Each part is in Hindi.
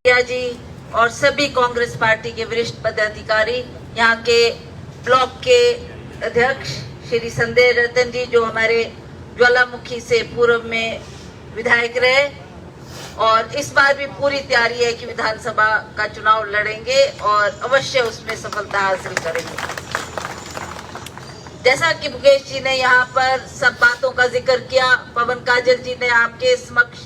मुखिया जी और सभी कांग्रेस पार्टी के वरिष्ठ पदाधिकारी, यहाँ के ब्लॉक के अध्यक्ष श्री संजय रतन जी जो हमारे ज्वालामुखी से पूर्व में विधायक रहे, और इस बार भी पूरी तैयारी है कि विधानसभा का चुनाव लड़ेंगे और अवश्य उसमें सफलता हासिल करेंगे। जैसा कि मुकेश जी ने यहाँ पर सब बातों का जिक्र किया, पवन काजल जी ने आपके समक्ष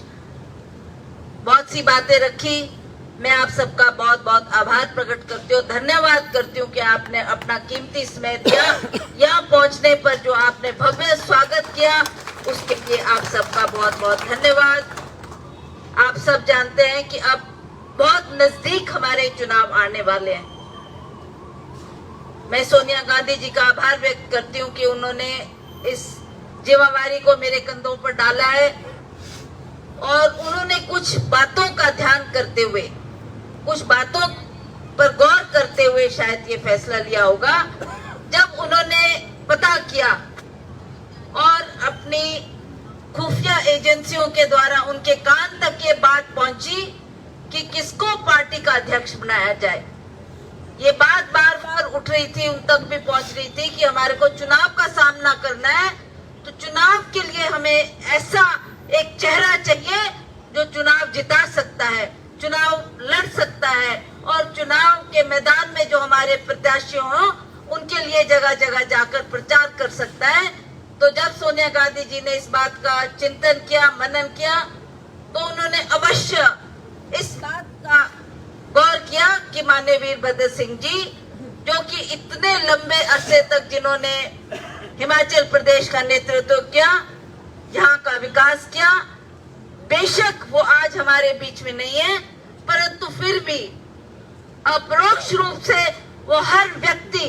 बहुत सी बातें रखी। मैं आप सबका बहुत बहुत आभार प्रकट करती हूँ, धन्यवाद करती हूँ कि आपने अपना कीमती समय दिया। यहाँ पहुँचने पर जो आपने भव्य स्वागत किया उसके लिए आप सबका बहुत बहुत धन्यवाद। आप सब जानते हैं कि अब बहुत नजदीक हमारे चुनाव आने वाले हैं। मैं सोनिया गांधी जी का आभार व्यक्त करती हूँ कि उन्होंने इस जिम्मेवारी को मेरे कंधों पर डाला है और उन्होंने कुछ बातों का ध्यान करते हुए, कुछ बातों पर गौर करते हुए शायद ये फैसला लिया होगा। जब उन्होंने पता किया और अपनी खुफिया एजेंसियों के द्वारा उनके कान तक ये बात पहुंची कि किसको पार्टी का अध्यक्ष बनाया जाए, ये बात बार बार उठ रही थी, उन तक भी पहुंच रही थी कि हमारे को चुनाव का सामना करना है, तो चुनाव के लिए हमें ऐसा एक चेहरा चाहिए जो चुनाव जिता सकता है, चुनाव लड़ सकता है और चुनाव के मैदान में जो हमारे प्रत्याशी हों उनके लिए जगह जगह जाकर प्रचार कर सकता है। तो जब सोनिया गांधी जी ने इस बात का चिंतन किया, मनन किया, तो उन्होंने अवश्य इस बात का गौर किया कि माननीय वीरभद्र सिंह जी जो कि इतने लंबे अरसे तक जिन्होंने हिमाचल प्रदेश का नेतृत्व किया, यहाँ का विकास किया, बेशक वो आज हमारे बीच में नहीं है, परंतु फिर भी अपरोक्ष रूप से वो हर व्यक्ति,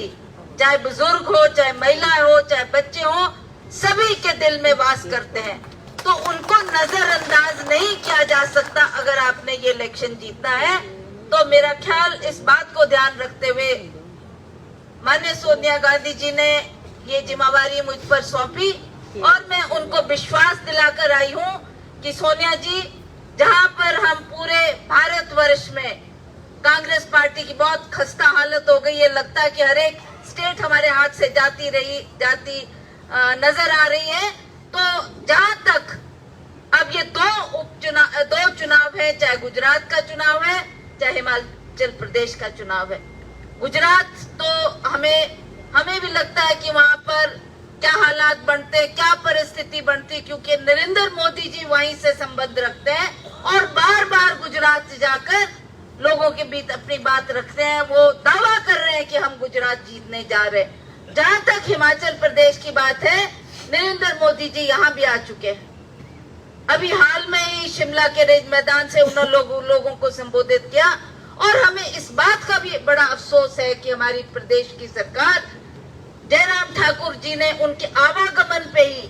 चाहे बुजुर्ग हो, चाहे महिला हो, चाहे बच्चे हो, सभी के दिल में वास करते हैं। तो उनको नजरअंदाज नहीं किया जा सकता। अगर आपने ये इलेक्शन जीतना है तो मेरा ख्याल इस बात को ध्यान रखते हुए माननीय सोनिया गांधी जी ने ये जिम्मेवारी मुझ पर सौंपी और मैं उनको विश्वास दिलाकर आई हूँ कि सोनिया जी, जहाँ पर हम पूरे भारतवर्ष में कांग्रेस पार्टी की बहुत खस्ता हालत हो गई है, लगता है कि हर एक स्टेट हमारे हाथ से जाती नजर आ रही है, तो जहाँ तक अब ये दो चुनाव है, चाहे गुजरात का चुनाव है चाहे हिमाचल प्रदेश का चुनाव है। गुजरात तो हमें भी लगता है कि वहाँ पर क्या हालात बनते, क्या परिस्थिति बनती, क्योंकि नरेंद्र मोदी जी वहीं से संबंध रखते हैं और बार बार गुजरात से जाकर लोगों के बीच अपनी बात रखते हैं। वो दावा कर रहे हैं कि हम गुजरात जीतने जा रहे हैं। जहाँ तक हिमाचल प्रदेश की बात है, नरेंद्र मोदी जी यहाँ भी आ चुके हैं। अभी हाल में ही शिमला के रिज मैदान से उन्होंने लोगों को संबोधित किया और हमें इस बात का भी बड़ा अफसोस है कि हमारी प्रदेश की सरकार जयराम ठाकुर जी ने उनके आवागमन पे ही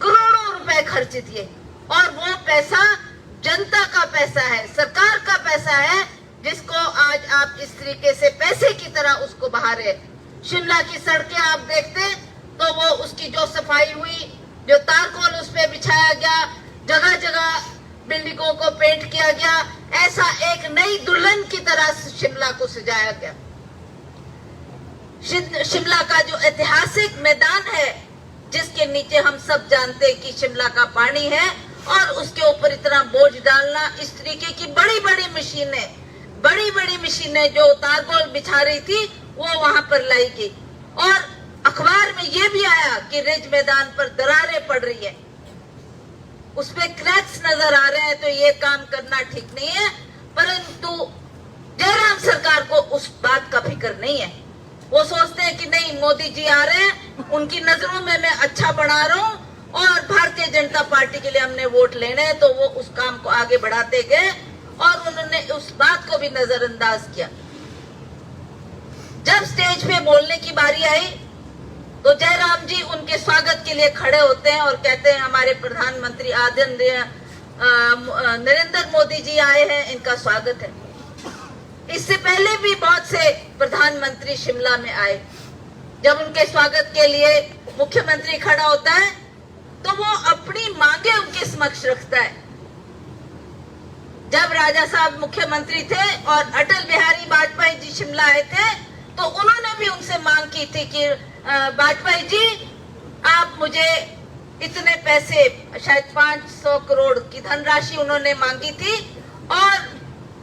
करोड़ों रुपए खर्च दिए और वो पैसा जनता का पैसा है, सरकार का पैसा है, जिसको आज आप इस तरीके से पैसे की तरह उसको बहा रहे। शिमला की सड़कें आप देखते तो वो उसकी जो सफाई हुई, जो तारकोल उस पे बिछाया गया, जगह जगह बिल्डिंगों को पेंट किया गया, ऐसा एक नई दुल्हन की तरह शिमला को सजाया गया। शिमला का जो ऐतिहासिक मैदान है, जिसके नीचे हम सब जानते हैं कि शिमला का पानी है, और उसके ऊपर इतना बोझ डालना, इस तरीके की बड़ी बड़ी मशीनें जो तारकोल बिछा रही थी वो वहां पर लाई गई और अखबार में ये भी आया कि रिज मैदान पर दरारें पड़ रही है, उसमें क्रैक्स नजर आ रहे हैं। तो ये काम करना ठीक नहीं है, परंतु जयराम सरकार को उस बात का फिक्र नहीं है। वो सोचते हैं कि नहीं, मोदी जी आ रहे हैं, उनकी नजरों में मैं अच्छा बना रहा हूँ और भारतीय जनता पार्टी के लिए हमने वोट लेने हैं, तो वो उस काम को आगे बढ़ाते गए और उन्होंने उस बात को भी नजरअंदाज किया। जब स्टेज पे बोलने की बारी आई तो जयराम जी उनके स्वागत के लिए खड़े होते हैं और कहते हैं हमारे प्रधानमंत्री आदरणीय नरेंद्र मोदी जी आए हैं, इनका स्वागत है। इससे पहले भी बहुत से प्रधानमंत्री शिमला में आए। जब उनके स्वागत के लिए मुख्यमंत्री खड़ा होता है तो वो अपनी मांगे उनके समक्ष रखता है। जब राजा साहब मुख्यमंत्री थे और अटल बिहारी वाजपेयी जी शिमला आए थे तो उन्होंने भी उनसे मांग की थी कि वाजपेयी जी आप मुझे इतने पैसे, शायद 500 करोड़ की धनराशि उन्होंने मांगी थी और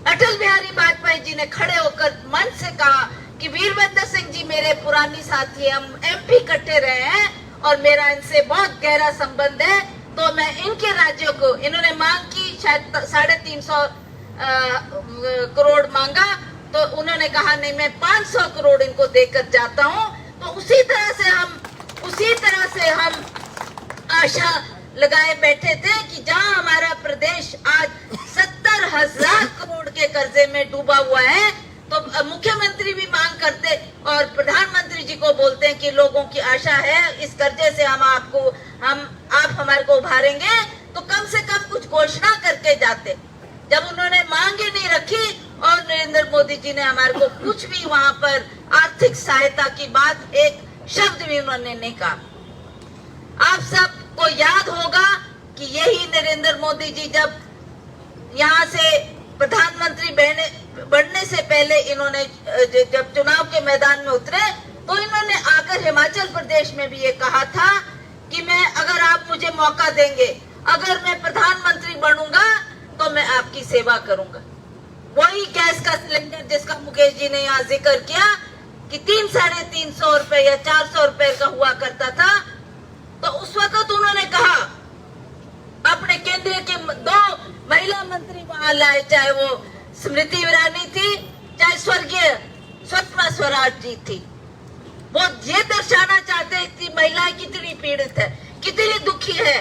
अटल बिहारी वाजपेयी जी ने खड़े होकर मन से कहा कि वीरभद्र सिंह जी मेरे पुरानी साथी, हम एमपी इकट्ठे रहे हैं और मेरा इनसे बहुत गहरा संबंध है, तो मैं इनके राज्यों को, इन्होंने मांग की शायद 350 करोड़ मांगा, तो उन्होंने कहा नहीं मैं 500 करोड़ इनको देकर जाता हूं। तो उसी तरह से हम आशा लगाए बैठे थे कि जहां हमारा प्रदेश आज 70,000 करोड़ के कर्जे में डूबा हुआ है, तो मुख्यमंत्री भी मांग करते और प्रधानमंत्री जी को बोलते हैं कि लोगों की आशा है इस कर्जे से आप हमारे को उभारेंगे, तो कम से कम कुछ घोषणा करके जाते। जब उन्होंने मांग ही नहीं रखी और नरेंद्र मोदी जी ने हमारे को कुछ भी वहां पर आर्थिक सहायता की बात एक शब्द भी उन्होंने नहीं कहा। आप सबको याद होगा कि यही नरेंद्र मोदी जी जब यहाँ से प्रधानमंत्री बनने से पहले इन्होंने जब चुनाव के मैदान में उतरे तो इन्होंने आकर हिमाचल प्रदेश में भी ये कहा था कि मैं, अगर आप मुझे मौका देंगे, अगर मैं प्रधानमंत्री बनूंगा तो मैं आपकी सेवा करूंगा। वही गैस का सिलेंडर जिसका मुकेश जी ने यहाँ जिक्र किया कि 300-350 रुपए या 400 रुपए का हुआ करता था, तो उस वक्त उन्होंने कहा, अपने केंद्र के 2 महिला मंत्री वहां लाए, चाहे वो स्मृति ईरानी थी, चाहे स्वर्गीय सुषमा स्वराज जी थी। वो ये दर्शाना चाहते कि महिलाएं कितनी पीड़ित है, कितनी दुखी है,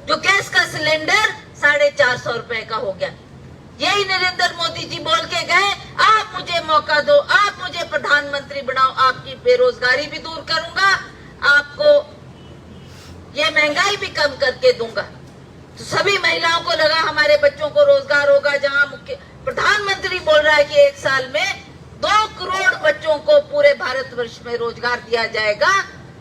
जो गैस का सिलेंडर 450 रुपए का हो गया। यही नरेंद्र मोदी जी बोल के गए, आप मुझे मौका दो, आप मुझे प्रधानमंत्री बनाओ, आपकी बेरोजगारी भी दूर करूंगा, आपको ये महंगाई भी कम करके दूंगा। तो सभी महिलाओं को लगा हमारे बच्चों को रोजगार होगा। जहां मुख्य प्रधानमंत्री बोल रहा है कि 1 साल में 2 करोड़ बच्चों को पूरे भारतवर्ष में रोजगार दिया जाएगा,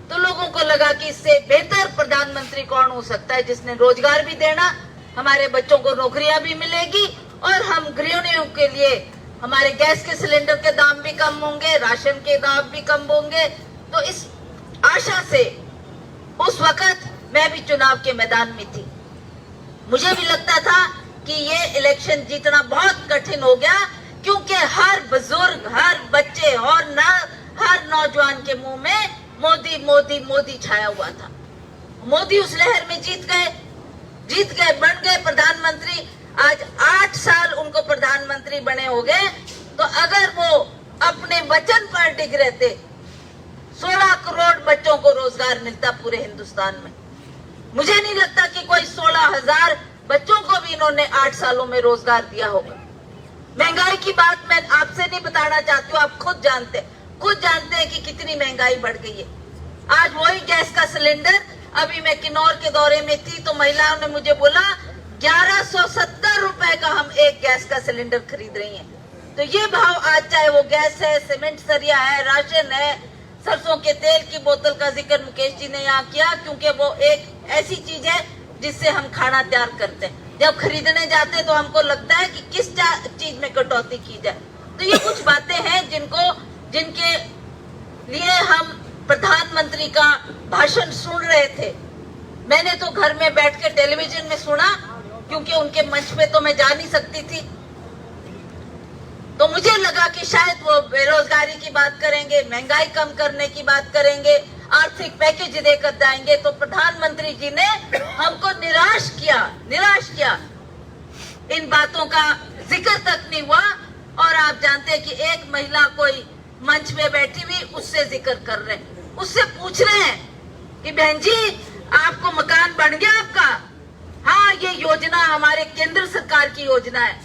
तो लोगों को लगा कि इससे बेहतर प्रधानमंत्री कौन हो सकता है जिसने रोजगार भी देना, हमारे बच्चों को नौकरियां भी मिलेगी और हम गृहिणियों के लिए हमारे गैस के सिलेंडर के दाम भी कम होंगे, राशन के दाम भी कम होंगे। तो इस आशा से उस वक्त मैं भी चुनाव के मैदान में थी। मुझे भी लगता था कि ये इलेक्शन जीतना बहुत कठिन हो गया, क्योंकि हर बुजुर्ग, हर बच्चे और हर नौजवान के मुंह में मोदी मोदी मोदी छाया हुआ था। मोदी उस लहर में जीत गए, बन गए प्रधानमंत्री। आज 8 साल उनको प्रधानमंत्री बने हो गए, तो अगर वो अपने वचन पर टिक रहते, 16 करोड़ बच्चों को रोजगार मिलता पूरे हिंदुस्तान में। मुझे नहीं लगता कि कोई 16,000 बच्चों को भी इन्होंने 8 सालों में रोजगार दिया होगा। महंगाई की बात मैं आपसे नहीं बताना चाहती हूँ, आप खुद जानते हैं कि कितनी महंगाई बढ़ गई है। आज वही गैस का सिलेंडर, अभी मैं किन्नौर के दौरे में थी तो महिलाओं ने मुझे बोला 1170 रुपए का हम एक गैस का सिलेंडर खरीद रही हैं। तो ये भाव आज, चाहे वो गैस है, सीमेंट सरिया है, राशन है, सरसों के तेल की बोतल का जिक्र मुकेश जी ने यहाँ किया, क्योंकि वो एक ऐसी चीज है जिससे हम खाना तैयार करते हैं। जब खरीदने जाते हैं तो हमको लगता है कि किस चीज में कटौती की जाए। तो ये कुछ बातें हैं जिनके लिए हम प्रधानमंत्री का भाषण सुन रहे थे। मैंने तो घर में बैठ के टेलीविजन में सुना, क्योंकि उनके मंच पे तो मैं जा नहीं सकती थी। तो मुझे लगा कि शायद वो बेरोजगारी की बात करेंगे, महंगाई कम करने की बात करेंगे, आर्थिक पैकेज देकर जाएंगे। तो प्रधानमंत्री जी ने हमको निराश किया। इन बातों का जिक्र तक नहीं हुआ। और आप जानते हैं कि एक महिला कोई मंच में बैठी हुई उससे जिक्र कर रहे हैं, उससे पूछ रहे हैं कि बहन जी आपको मकान बन गया आपका? हाँ, ये योजना हमारे केंद्र सरकार की योजना है।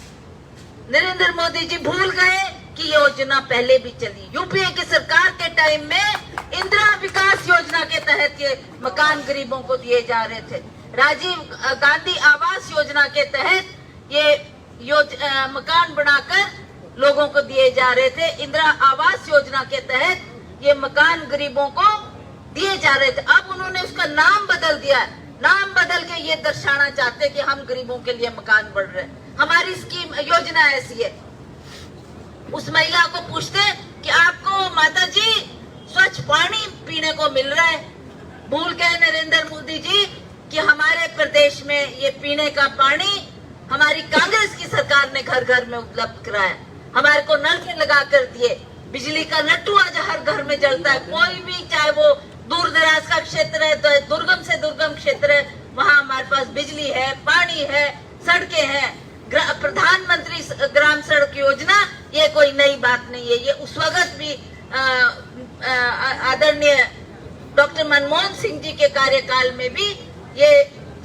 नरेंद्र मोदी जी भूल गए कि योजना पहले भी चली। यूपीए की सरकार के टाइम में इंदिरा विकास योजना के तहत ये मकान गरीबों को दिए जा रहे थे। राजीव गांधी आवास योजना के तहत ये मकान बनाकर लोगों को दिए जा रहे थे। इंदिरा आवास योजना के तहत ये मकान गरीबों को दिए जा रहे थे। अब उन्होंने उसका नाम बदल दिया। नाम बदल के ये दर्शाना चाहते कि हम गरीबों के लिए मकान बढ़ रहे हैं, हमारी स्कीम योजना ऐसी है। उस महिला को पूछते कि आपको माता जी स्वच्छ पानी पीने को मिल रहा है। भूल गए नरेंद्र मोदी जी कि हमारे प्रदेश में ये पीने का पानी हमारी कांग्रेस की सरकार ने घर घर में उपलब्ध कराया। हमारे को नल के लगा कर दिए। बिजली का लट्टू आज हर घर में जलता है। कोई भी, चाहे वो दूर दराज का क्षेत्र है, तो दुर्गम से दुर्गम क्षेत्र है, वहाँ हमारे पास बिजली है, पानी है, सड़कें हैं। प्रधानमंत्री ग्राम सड़क योजना ये कोई नई बात नहीं है। ये उस वक्त भी आदरणीय डॉक्टर मनमोहन सिंह जी के कार्यकाल में भी ये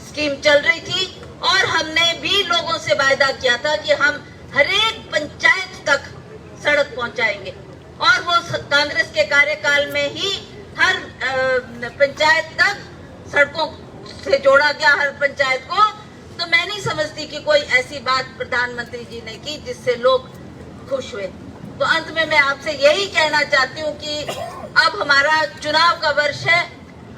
स्कीम चल रही थी और हमने भी लोगों से वायदा किया था कि हम हर एक पंचायत तक सड़क पहुंचाएंगे और वो कांग्रेस के कार्यकाल में ही हर पंचायत तक सड़कों से जोड़ा गया, हर पंचायत को। तो मैं नहीं समझती कि कोई ऐसी बात प्रधानमंत्री जी ने की जिससे लोग खुश हुए। तो अंत में मैं आपसे यही कहना चाहती हूँ कि अब हमारा चुनाव का वर्ष है।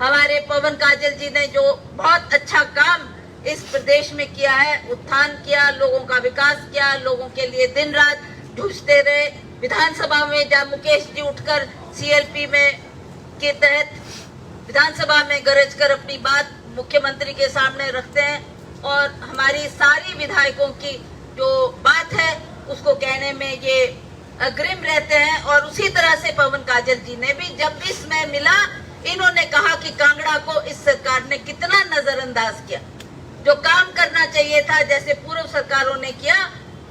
हमारे पवन काजल जी ने जो बहुत अच्छा काम इस प्रदेश में किया है, उत्थान किया, लोगों का विकास किया, लोगों के लिए दिन रात जूझते रहे। विधानसभा में जब मुकेश जी उठकर CLP में के तहत विधानसभा में गरज कर अपनी बात मुख्यमंत्री के सामने रखते हैं और हमारी सारी विधायकों की जो बात है उसको कहने में ये अग्रिम रहते हैं। और उसी तरह से पवन काजल जी ने भी जब भी समय मिला इन्होंने कहा कि कांगड़ा को इस सरकार ने कितना नजरअंदाज किया। जो काम करना चाहिए था जैसे पूर्व सरकारों ने किया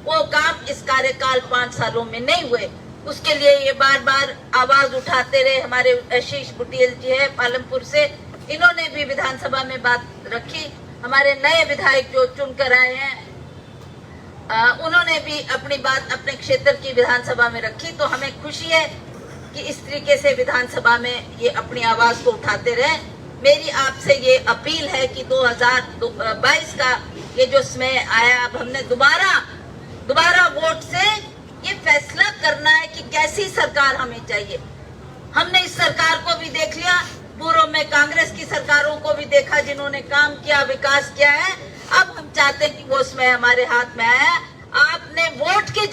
वो काम इस कार्यकाल 5 सालों में नहीं हुए। उसके लिए ये बार बार आवाज उठाते रहे। हमारे आशीष बुटेल जी है पालमपुर से, इन्होंने भी विधानसभा में बात रखी। हमारे नए विधायक जो चुनकर आए हैं उन्होंने भी अपनी बात अपने क्षेत्र की विधानसभा में रखी। तो हमें खुशी है कि इस तरीके से विधानसभा में ये अपनी आवाज को उठाते रहे। मेरी आपसे ये अपील है कि 2022 का ये जो समय आया, अब हमने दोबारा वोट से ये फैसला करना है कि कैसी सरकार हमें चाहिए। हमने इस सरकार को भी देख लिया, पूर्व में कांग्रेस की सरकारों को भी देखा जिन्होंने काम किया, विकास किया है। अब हम चाहते हैं कि वो समय हमारे हाथ में आया। आपने वोट के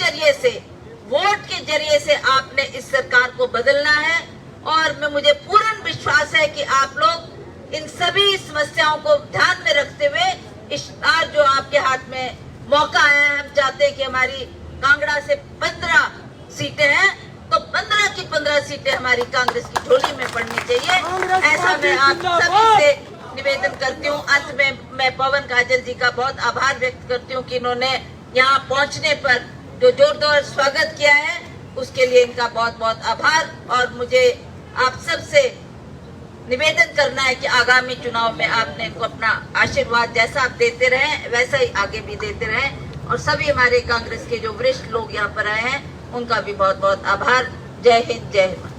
जरिए से आपने इस सरकार को बदलना है और मुझे पूर्ण विश्वास है कि आप लोग इन सभी समस्याओं को ध्यान में रखते हुए इस बार जो आपके हाथ में मौका आया है, हम चाहते हैं कि हमारी कांगड़ा से 15 सीटें हैं तो 15 की 15 सीटें हमारी कांग्रेस की झोली में पड़नी चाहिए। ऐसा मैं आप सभी से निवेदन करती हूँ। अंत में मैं पवन काजल जी का बहुत आभार व्यक्त करती हूँ कि इन्होंने यहाँ पहुँचने पर जो जोरदार स्वागत किया है उसके लिए इनका बहुत बहुत आभार। और मुझे आप सबसे निवेदन करना है कि आगामी चुनाव में आपने इनको अपना आशीर्वाद जैसा आप देते रहे वैसा ही आगे भी देते रहे। और सभी हमारे कांग्रेस के जो वरिष्ठ लोग यहाँ पर आए हैं उनका भी बहुत बहुत आभार। जय हिंद, जय हिंद।